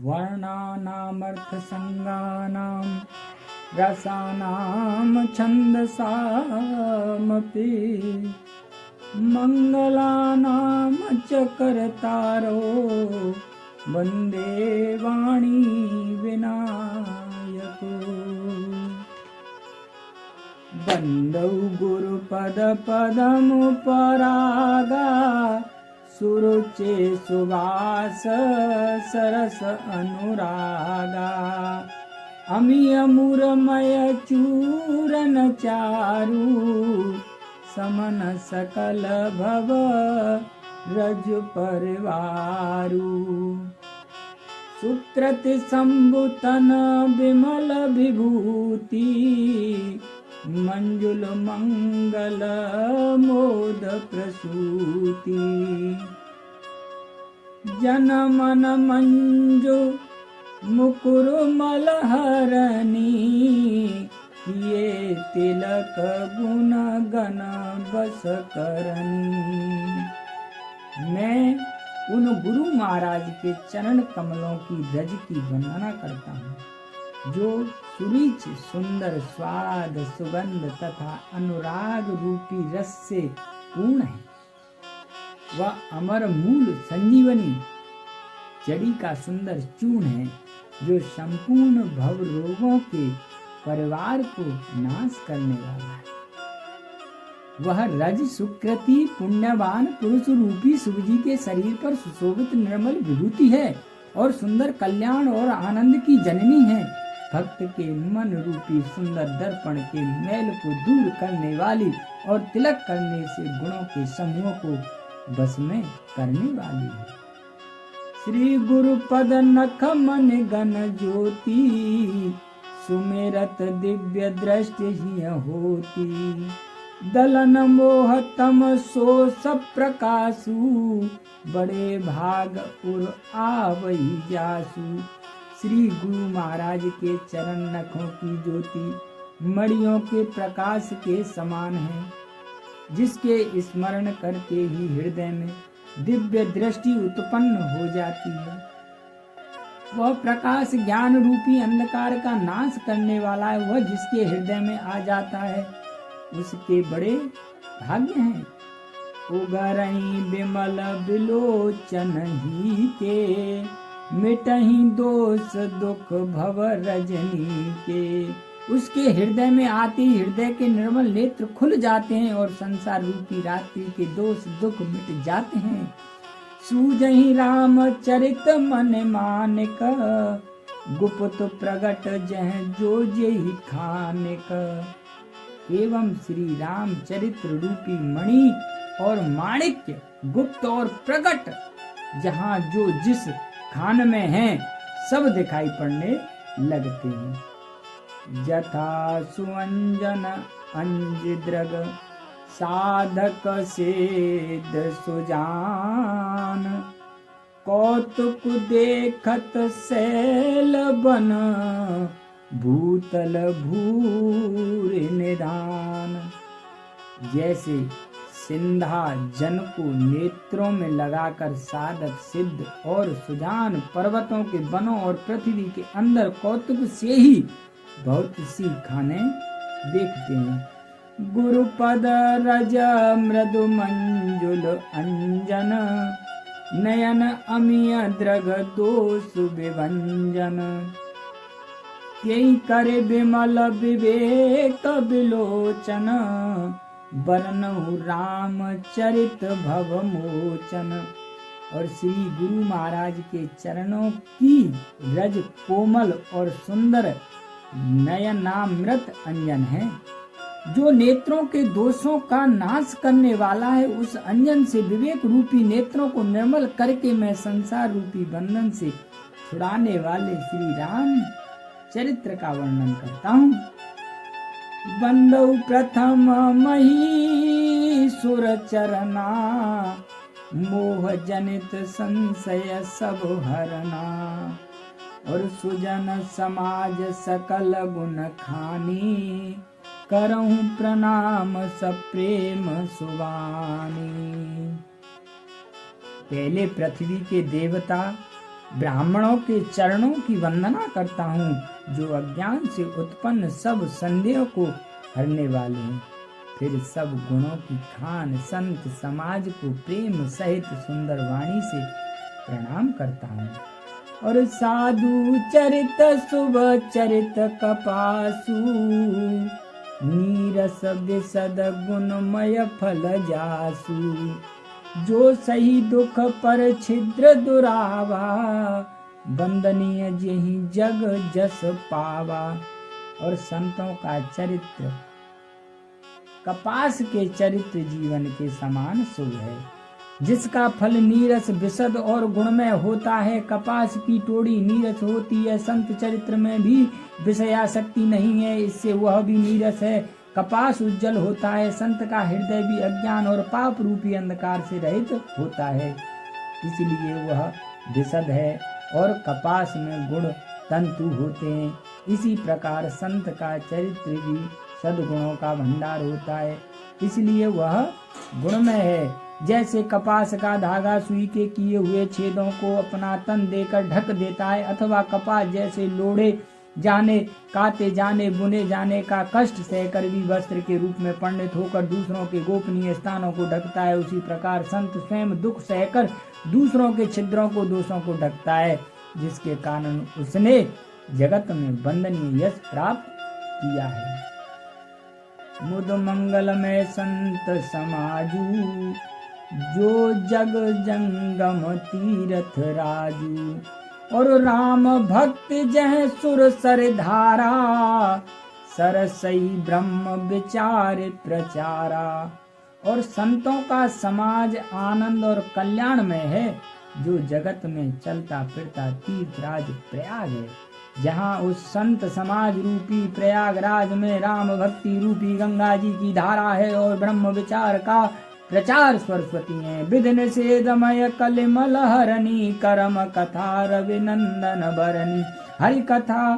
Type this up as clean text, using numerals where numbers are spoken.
वर्णानामर्थसङ्गानां रसानां छन्दसामपि मङ्गलानां च कर्तारो वन्दे वाणी विनायको। बन्दौ गुरुपदपदमुपरागा सुरुचे सुवास सरस अनुरागा। अमियमुरमय चूरन चारु समन सकल भव रज परिवारु। सुकृति संबुतन विमल विभूति मंजुल मंगल मोद प्रसूति। जन मन मंजु मुकुर मलहरणी किए तिलक गुण गण बस करनी। मैं उन गुरु महाराज के चरण कमलों की रज की वंदना करता हूँ जो सुरुचि सुंदर स्वाद सुगंध तथा अनुराग रूपी रस से पूर्ण है। वह अमर मूल संजीवनी जड़ी का सुंदर चूर्ण है जो संपूर्ण भव रोगों के परिवार को नाश करने वाला है। वह रज सुकृति पुण्यवान पुरुष रूपी शिव जी के शरीर पर सुशोभित निर्मल विभूति है और सुंदर कल्याण और आनंद की जननी है। भक्त के मन रूपी सुंदर दर्पण के मैल को दूर करने वाली और तिलक करने से गुणों के समूह को बस में करने वाली है। श्री गुरु पद नख मन गण ज्योति सुमेरत दिव्य दृष्टि ही होती। दलन मोह तम सो सब प्रकाशु बड़े भाग उर आवई जासु। श्री गुरु महाराज के चरण नखों की ज्योति मणियों के प्रकाश के समान है जिसके स्मरण करके ही हृदय में दिव्य दृष्टि उत्पन्न हो जाती है। वह प्रकाश ज्ञान रूपी अंधकार का नाश करने वाला है। वह जिसके हृदय में आ जाता है उसके बड़े भाग्य हैं। उगरई बिमल बिलोचन ही के मिटही दोष दुख भव रजनी के। उसके हृदय में आते ही हृदय के निर्मल नेत्र खुल जाते हैं और संसार रूपी रात्रि के दोष दुख मिट जाते हैं। सूझहि राम चरित मन मानिक गुप्त प्रगट जह जो जेहि खानिक। एवं श्री राम चरित्र रूपी मणि और माणिक्य गुप्त और प्रगट जहाँ जो जिस खान में हैं सब दिखाई पड़ने लगते हैं। जथा सुअंजन अंजिद्रग साधक सेद सुजान। कौतुक देखत सैल बन भूतल भूर निदान। जैसे सिंधा जन को नेत्रों में लगाकर साधक सिद्ध और सुजान पर्वतों के वनों और पृथ्वी के अंदर कौतुक से ही बहुत सी खाने देखते हैं। गुरुपद रज मृदु मंजुल अंजन नयन अमिय द्रग दोष विभंजन। यही करे विमल विवेक विलोचन बरनहु राम चरित भव मोचन। और श्री गुरु महाराज के चरणों की रज कोमल और सुंदर नयनामृत अंजन है जो नेत्रों के दोषों का नाश करने वाला है। उस अंजन से विवेक रूपी नेत्रों को निर्मल करके मैं संसार रूपी बंधन से छुड़ाने वाले श्री राम चरित्र का वर्णन करता हूँ। बंदौ प्रथम मही सुर चरना मोह जनित संशय सब हरना। और सुजन समाज सकल गुण खानी करहूं प्रणाम सप्रेम सुवानी। पहले पृथ्वी के देवता ब्राह्मणों के चरणों की वंदना करता हूँ, जो अज्ञान से उत्पन्न सब संदेह को हरने वाले हैं। फिर सब गुणों की खान संत समाज को प्रेम सहित सुंदर वाणी से प्रणाम करता हूँ। और साधु चरित शुभ चरित कपासु, नीरस विशद गुणमय फल जासु। जो सही दुख पर छिद्र दुरावा, वंदनीय जेहि जग जस पावा। और संतों का चरित्र कपास के चरित्र जीवन के समान शुभ है, जिसका फल नीरस विशद और गुणमय होता है। कपास की टोड़ी नीरस होती है, संत चरित्र में भी विषयासक्ति नहीं है, इससे वह भी नीरस है। कपास उज्जवल होता है, संत का हृदय भी अज्ञान और पाप रूपी अंधकार से रहित होता है, इसलिए वह विशद है। और कपास में गुण तंतु होते हैं। इसी प्रकार संत का चरित्र भी सद्गुणों का भंडार होता है, इसलिए वह गुणमय है। जैसे कपास का धागा सुई के किए हुए छेदों को अपना तन देकर ढक देता है, अथवा कपास जैसे लोढ़े जाने, काते जाने, बुने जाने का कष्ट सहकर भी वस्त्र के रूप में परिणत होकर दूसरों के गोपनीय स्थानों को ढकता है, उसी प्रकार संत स्वयं दुख सहकर दूसरों के छिद्रों को, दोषों को ढकता है, जिसके कारण उसने जगत में वंदनीय यश प्राप्त किया है। मुद मंगलमय संत समाजू, जो जग जंगम तीरथ राजू। और राम भक्त जह सुर सर धारा, सरसई ब्रह्म विचार प्रचारा। और संतों का समाज आनंद और कल्याण में है, जो जगत में चलता फिरता तीर्थराज प्रयाग है, जहाँ उस संत समाज रूपी प्रयागराज में राम भक्ति रूपी गंगा जी की धारा है, और ब्रह्म विचार का प्रचार सरस्वती है। विघ्न सेदमय कलिमल हरणी, करम कथा रविनंदन बरनी। हरि कथा